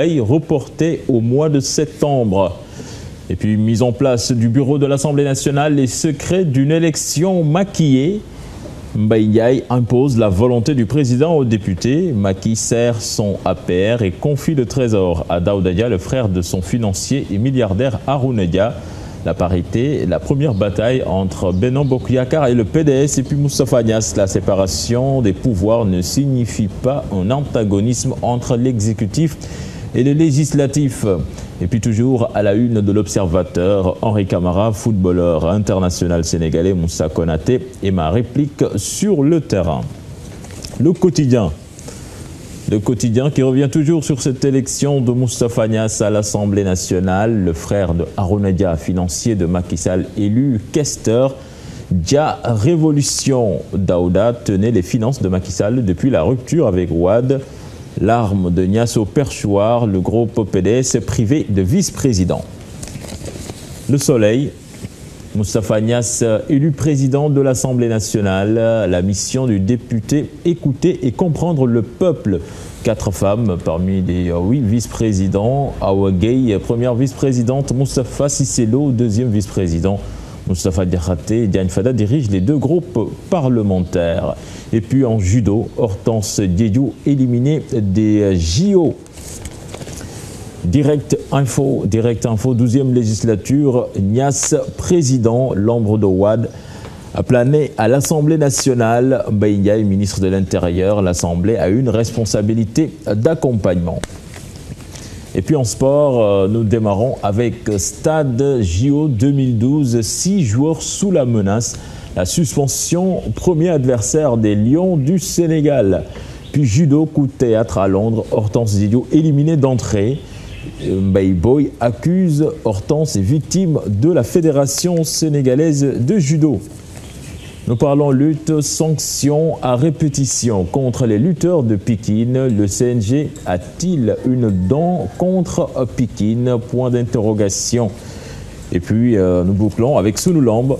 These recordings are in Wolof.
reporté au mois de septembre. Et puis, mise en place du bureau de l'Assemblée nationale, les secrets d'une élection maquillée. Mbaye Ndiaye impose la volonté du président aux députés. Macky sert son APR et confie le trésor à Daouda Dia, le frère de son financier et milliardaire Harouna Dia. La parité, la première bataille entre Benno Bokk Yakaar et le PDS et puis Moustapha Niasse. La séparation des pouvoirs ne signifie pas un antagonisme entre l'exécutif et le législatif. Et puis toujours à la une de l'Observateur, Henri Camara, footballeur international sénégalais, Moussa Konaté, et ma réplique sur le terrain. Le quotidien qui revient toujours sur cette élection de Moustapha Niasse à l'Assemblée nationale, le frère de Harouna Dia, financier de Macky Sall, élu questeur. Dia révolution. Daouda tenait les finances de Macky Sall depuis la rupture avec Wade. L'arme de Niasse au perchoir, le groupe PDS privé de vice-président. Le Soleil, Moustapha Niasse élu président de l'Assemblée nationale. La mission du député, écouter et comprendre le peuple. 4 femmes parmi les 8 vice-présidents. Awa Gueye, première vice-présidente. Moustapha Cissé Lo, deuxième vice-président. Moustapha Diakhaté et Diagne Fada dirigent les 2 groupes parlementaires. Et puis en judo, Hortense Diédhiou éliminée des JO. Direct Info, 12e législature, Niasse président, l'ombre de Wade a plané à l'Assemblée nationale. Mbaye Ndiaye, ministre de l'Intérieur, l'Assemblée a une responsabilité d'accompagnement. Et puis en sport, nous démarrons avec Stade JO 2012, 6 joueurs sous la menace. La suspension, premier adversaire des Lions du Sénégal. Puis judo, coup de théâtre à Londres, Hortense Diédhiou éliminée d'entrée. Mbaye Boye accuse Hortense et victime de la Fédération sénégalaise de judo. Nous parlons lutte, sanctions à répétition contre les lutteurs de Pikine. Le CNG a-t-il une dent contre Pikine? Point d'interrogation. Et puis nous bouclons avec Sunu Lamb.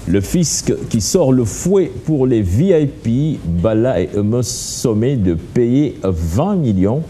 Le fisc qui sort le fouet pour les VIP. Balla et Eumeu Sommet de payer 20 millions.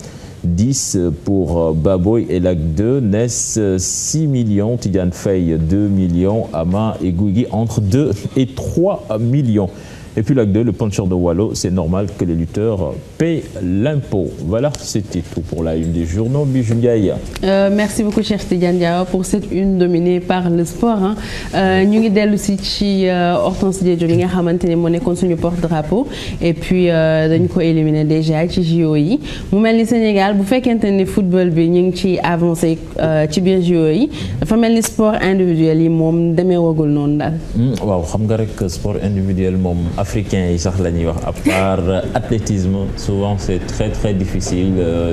10 pour Baboy et Lac 2, Ness 6 millions, Tidiane Faye 2 millions, Ama et Guigui entre 2 et 3 millions. Et puis Lac 2, le puncher de Wallo, c'est normal que les lutteurs paient l'impôt. Voilà, c'était tout pour la une des journaux. Bijou Ndiaye. Merci beaucoup, cher Tidiane Diaw, pour cette une dominée par le sport. Ñu ngi dellu si ci Hortense Diédhiou li nga xamante ne moo nekkoon suñu porte-drapeau et puis dañu ko éliminé déjà ci JO yi. Mu mel ni Sénégal bu fekkente ne football bi ñu ngi ci avancé ci biir JO yi dafa mel ni sport individuel yi moom demeewagul noonu daal. waaw xam nga rek sport individuel moom. Africains yi sax la ñuy wax à part athlétisme souvent c'est très difficile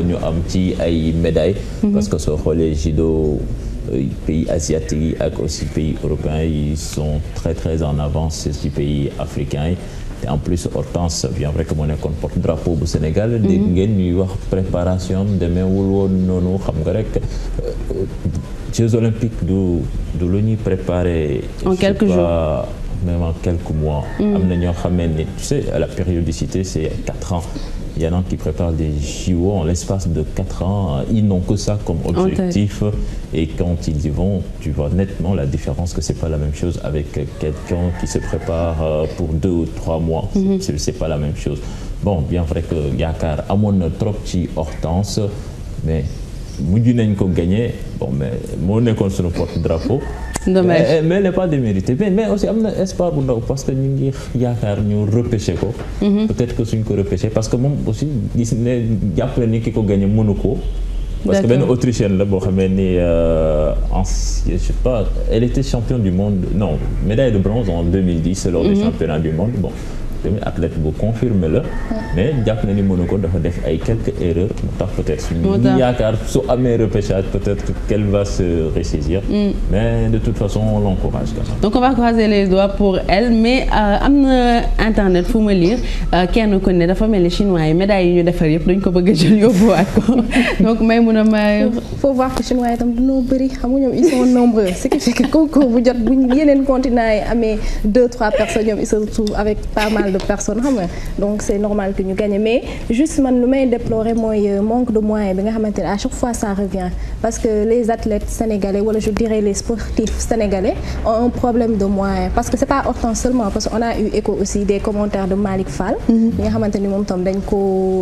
ñu am ci ay médailles. Parce que soo xoolee judo pays asiatiques yi ak aussi pays européens yi sont très en avance ci pays africains yi. Et en plus Hortense bien vrai que moo nekkoon porte-drapeau bu Sénégal. dégg ngeen ñuy wax préparation demeewul woon noonu xam nga rek Jeux olympiques du lu ñuy préparer. En quelques jours. Même en quelques mois. Tu sais, la périodicité, c'est 4 ans. Il y en a qui préparent des JO en l'espace de 4 ans. Ils n'ont que ça comme objectif. Et quand ils y vont, tu vois nettement la différence que c'est pas la même chose avec quelqu'un qui se prépare pour 2 ou 3 mois. C'est pas la même chose. Bon, bien vrai que Yakaar amoon na trop ci Hortense, mais mujj nañ ko gagné. Bon, mais moo nekkoon suñu porte-drapeau. Dommage. Mais elle n'est pas déméritée. Mais aussi am na espoir bu ndaw parce que ñu ngi yaakaar ñu repêché ko. Peut-être que suñ ko repêché parce que moom aussi gis ne jàppale ni ki ko gagné mënu ko. Parce que benn Autrichienne la boo xamee ni je sais pas, elle était championne du monde, non, médaille de bronze en 2010 lors des championnats du monde. Bon, tamit athlète bu confirmé la. Mais jàpp na ni mënu ko dafa def ay quelques erreurs moo tax peut-être suñu yaakaar su amee repêchage peut-être qu'elle va se ressaisir. Mais de toute façon on l'encourage quand même. Donc on va croiser les doigts pour elle mais am na internet fu ma lire kenn ku ne dafa mel ni chinois yi médailles yi ñu defar yëpp dañ ko bëgg a jël yóbbuwaat ko donc may mun a may. faut voir que chinois yi tam dañoo bëri xam nga ñoom ils sont nombreux ce qui fait que concours bu jot bu yeneen continent yi amee 2-3 personnes ñoom ils se retrouvent avec pas mal mal de personnes xam nga donc c'est normal que ñu gagné mais juste man lu may déplorer mooy manque de moyens bi nga xamante ne à chaque fois ça revient parce que les athlètes sénégalais wala je dirais les sportifs sénégalais ont un problème de moyens parce que c'est pas Hortense seulement parce qu'on a eu écho aussi des commentaires de Malick Fall bi nga xamante ni moom tam dañ ko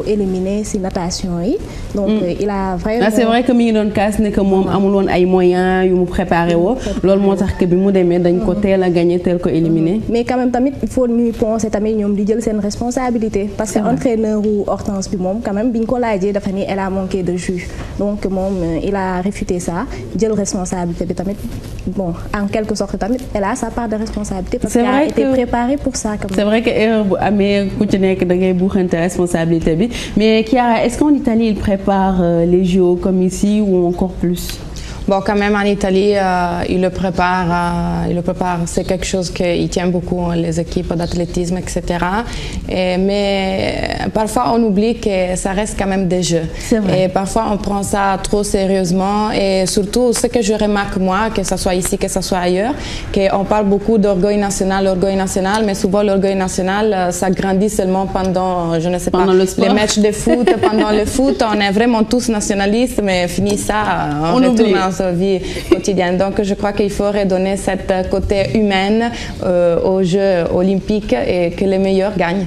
éliminer ci natation yi donc il a vraiment c'est vrai que mi ngi doon kaas ne que moom amul woon ay moyens yu mu préparé woo loolu moo tax que bi mu demee dañ ko teel a gagné teel ko éliminer mais quand même tamit il faut ñuy penser tamit ñoom di jël seen responsabilité parce que entraîneur u Hortense bi moom quand même bi ñu ko laajee dafa ni elle a manqué de jus donc moom il a réfuté ça jël responsabilité bi tamit bon en quelque sorte tamit elle a sa part de responsabilité parce qu'elle a été préparée pour ça quand même. C'est vrai que erreur bu amee ku ci nekk da ngay buuxante responsabilité bi mais Chiara est-ce qu'en Italie ils préparent les JO comme ici ou encore plus? Bon, quand même en Italie, ils le préparent. C'est quelque chose qui tient beaucoup les équipes d'athlétisme, etc. Mais parfois on oublie que ça reste quand même des jeux. C'est vrai. Et parfois on prend ça trop sérieusement. Et surtout, ce que je remarque moi, que ce soit ici, que ce soit ailleurs, qu'on parle beaucoup d'orgueil national, mais souvent l'orgueil national, ça grandit seulement pendant, je ne sais pas, les matchs de foot, pendant le foot. On est vraiment tous nationalistes, mais fini ça, on retourne sa vie quotidienne. Donc je crois qu'il faut redonner cette côté humaine aux Jeux olympiques et que les meilleurs gagnent.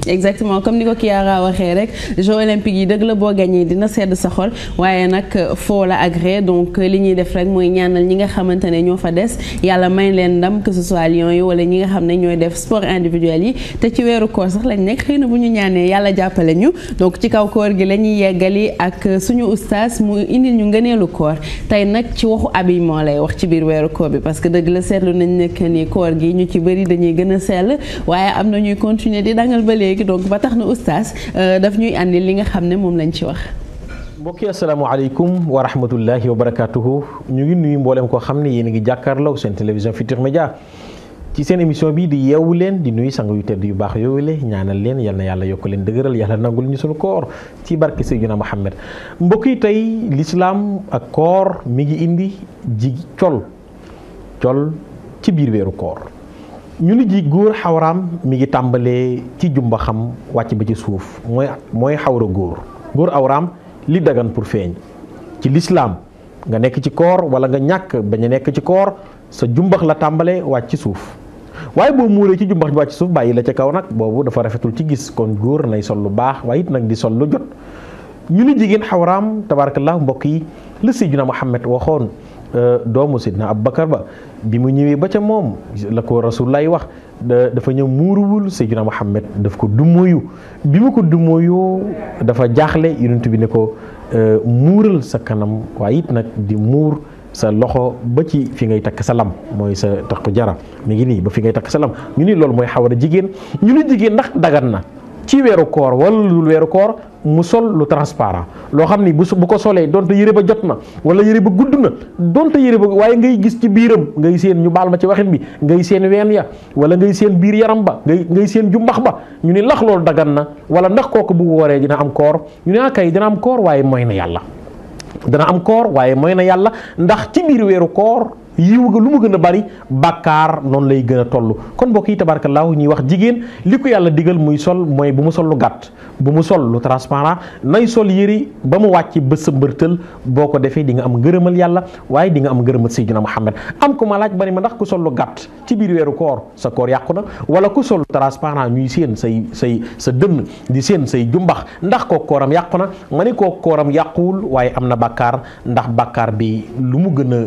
Exactement comme ni ko Chiara waxee rek Jeux olympiques yi dëgg la boo gagné dina sedd sa xol waaye nag foo la agré donc li ñuy def rek mooy ñaanal ñi nga xamante ne ñoo fa des yàlla may leen ndam que ce soit Lions yi wala ñi nga xam ne ñooy def sport individuel yi te ci weeru koor sax lañ nekk xëy na bu ñu ñaanee yàlla jàppale ñu donc ci kaw koor gi la ñuy yeggali ak suñu oustaz mu indil ñu ngëneelu koor tey nag ci waxu habillement lay wax ci biir weeru koor bi parce que dëgg la seetlu nañ nekk ni koor gi ñu ci bëri dañuy gën a sell waaye am na ñuy continuer di dangal ba léegi donc ba tax na oustaz daf ñuy andi li nga xam ne moom lañ ci wax. mbokk yi asalaamaaleykum wa rahmatullahi wa barakatuhu ñu ngi nuyu mboolem koo xam ne yéen a ngi jàkkaarloo seen télévision Futurs Médias ci seen émission bi di yeewu leen di nuyu sang yu tedd yu baax yooyu le ñaanal leen yal na yàlla yokk leen dëgëral yàlla nangul ñu sunu koor ci barke Seydina Muhammad mbokk yi tey l'islam ak koor mi ngi indi col ci biir weeru koor ñu ni ji góor xawraam mi ngi tàmbalee ci jumba xam wàcc ba ci suuf mooy xawra góor awraam li dagan pour feeñ ci l'islam nga nekk ci koor wala nga ñàkk bañ a nekk ci koor sa jumbax la tàmbalee wàcc ci suuf waaye boo muuree ci jumbax bi wàcc ci suuf bàyyi la ca kaw nag boobu dafa rafetul ci gis kon góor nay sol lu baax waaye it nag di sol lu jot ñu ni jigéen xawraam tabarakallah mbokk yi la Seydina Muhammad waxoon doomu Seydina Abubakar ba bi mu ñëwee ba ca moom la ko Rasulullah wax dafa ñëw muuruwul Seydina Muhammad daf ko dummóoyu bi mu ko dummóoyu dafa jaaxle yonent bi ne ko muural sa kanam waaye it nag di muur sa loxo ba ci fi ngay takk sa lam mooy sa takku jara mi ngi nii ba fi ngay takk sa lam ñu ni loolu mooy xawara jigéen ñu ni jigéen ndax dagan na ci weeru koor wala lu weeru koor mu sol lu transparent loo xam ni bu ko solee donte yëre ba jot na wala yëre ba gudd na donte yëre ba waaye ngay gis ci biiram ngay seen ñu baal ma ci waxin bi ngay seen ween ya wala ngay seen biir yaram ba ngay seen jumbax ba ñu ni ndax loolu dagan na wala ndax kooku bu wooree dina am koor ñu ne akay dina am koor waaye mooy na yàlla dana am koor waaye mooy na yàlla ndax ci biir weeru koor yiw ga lu mu gën a bari bàkkaar noonu lay gën a toll kon mbokk yi tabarakallahu ñuy wax jigéen li ko yàlla digal muy sol mooy bu mu sol lu gàtt bu mu sol lu transparent nay sol yëri ba mu wàcc ba sa mbërtël boo ko defee di nga am ngërëmal yàlla waaye di nga am ngërëmal Seydina Muhammad am ko ma laaj ba ni ma ndax ku sol lu gàtt ci biir weeru koor sa koor yàqu na wala ku sol transparent ñuy seen sa dënn di seen say jumbax ndax koo kooram yàqu na ma ni koo kooram yàquwul waaye am na bàkkaar ndax bàkkaar bi lu mu gën a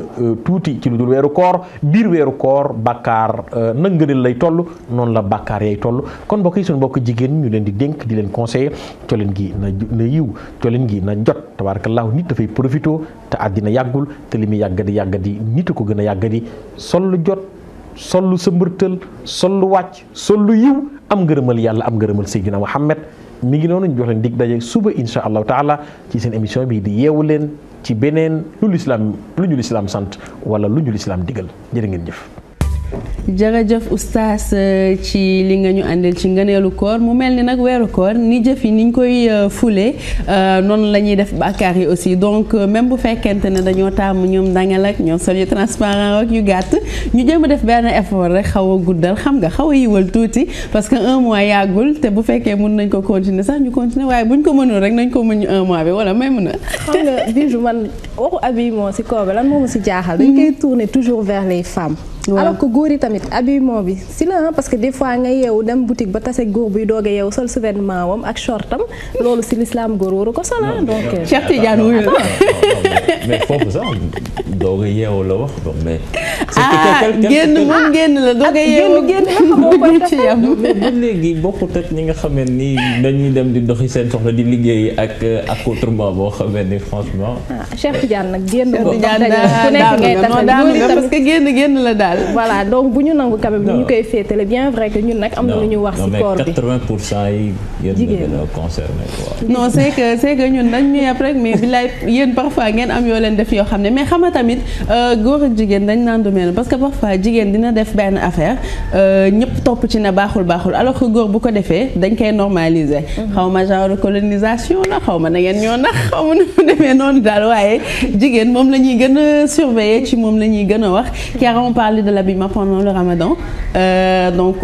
tuuti ci lu dul weeru koor biir weeru koor bàkkaar na ngëneel lay toll noonu la bàkkaar yay toll kon mbokk yi suñu mbokk jigéen ñu leen di dénk di leen conseiller colin gi na yiw colin gi na jot tabarakallahu nit dafay profito te àddina yàggul te li muy yàggadi nit a ko gën a yàggadi sol lu jot sol lu sa mbërtël sol lu wàcc sol lu yiw am ngërëmal yàlla am ngërëmal Seydina Muhammad mi ngi noonu ñu jox leen dig daje suba insha allahu taala ci seen émission bi di yeewu leen ci beneen lu ñu lislaam sant wala lu ñu lislaam digal jërë ngeen jëf jërëjëf oustaz ci li nga ñu àndil ci ngëneelu koor mu mel ni nag weeru koor ni jëf yi niñ koy fule noonu la ñuy def bàkkaar yi aussi donc même bu fekkente ne dañoo taamu ñoom dangal ak ñoom sol yu transparent ak yu gàtt ñu jéem a def benn effort rek xaw a guddal xam nga xaw a yiwal tuuti parce que 1 mois yàggul te bu fekkee mën nañ ko continuer sax ñu continuer waaye buñ ko mënul rek nañ ko mën 1 mois bi wala may mën a. xam nga Bijou man waxu habillement si koor bi lan moo ma si jaaxal. dañ koy tourner toujours vers les femmes. alors que góor yi tamit habillement bi si la parce que des fois nga yeewu dem boutique ba tase góor buy doog a yeewu sol sous-vêtement wam ak shortam loolu si l'islam góor waru ko sol donc. Cheikh Tidiane wuyu la mais foofu sax doog a yeewu la wax mais. génn moom génn la doog a yeewu génn la xamoo ko ci yam mais ba léegi bokkut ak ñi nga xamee ni dañuy dem di doxi seen soxla di liggéey ak accoutrement boo xamee ni franchement. Cheikh Tidiane nag génn moom parce que génn la daal. voilà donc bu ñu nangu quand même ñu koy féetale bien vrai que ñun nag am na lu ñu wax ci koor bi 80% yi yéen a concerné quoi. non c'est que ñun dañ ñuy yàpp rek mais bilaay yéen parfois ngeen am yoo leen def yoo xam ne mais xam nga tamit góor ak jigéen dañ naan du mel parce que parfois jigéen dina def benn affaire ñëpp topp ci ne baaxul alors que góor bu ko defee dañ koy normaliser. xaw ma genre colonisation la xaw ma na ngeen ñoo nax xaw ma nu mu demee noonu daal waaye jigéen moom la ñuy gën a surveiller ci moom la ñuy gën a wax car on parle de l'habillement pendant le Ramadan donc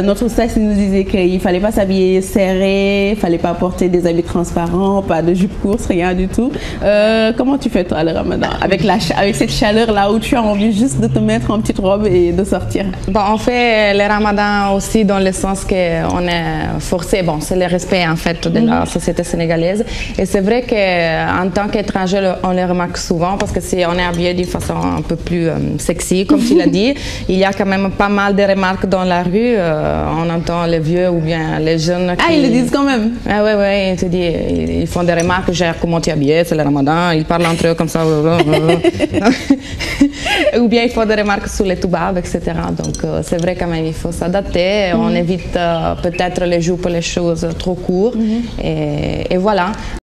notre stage nous disait qu'il fallait pas s'habiller serré, fallait pas porter des habits transparents, pas de jupe courte, rien du tout. Comment tu fais toi le Ramadan avec cette chaleur là où tu as envie juste de te mettre en petite robe et de sortir? Bon, on fait le Ramadan aussi dans le sens que on est forcé. Bon, c'est le respect en fait de la société sénégalaise et c'est vrai que en tant qu'étranger on le remarque souvent parce que si on est habillé d'une façon un peu plus sexy comme tu l'as dit, il y a quand même pas mal de remarques dans la rue. On entend les vieux ou bien les jeunes qui... Ah, ils le disent quand même. Ah ouais, ils te disent, ils font des remarques, genre comment tu es habillé, c'est le Ramadan, ils parlent entre eux comme ça. Ou bien ils font des remarques sur les toubabs, etc. Donc c'est vrai quand même, il faut s'adapter. On évite peut-être les jupes, les choses trop courtes. Et voilà.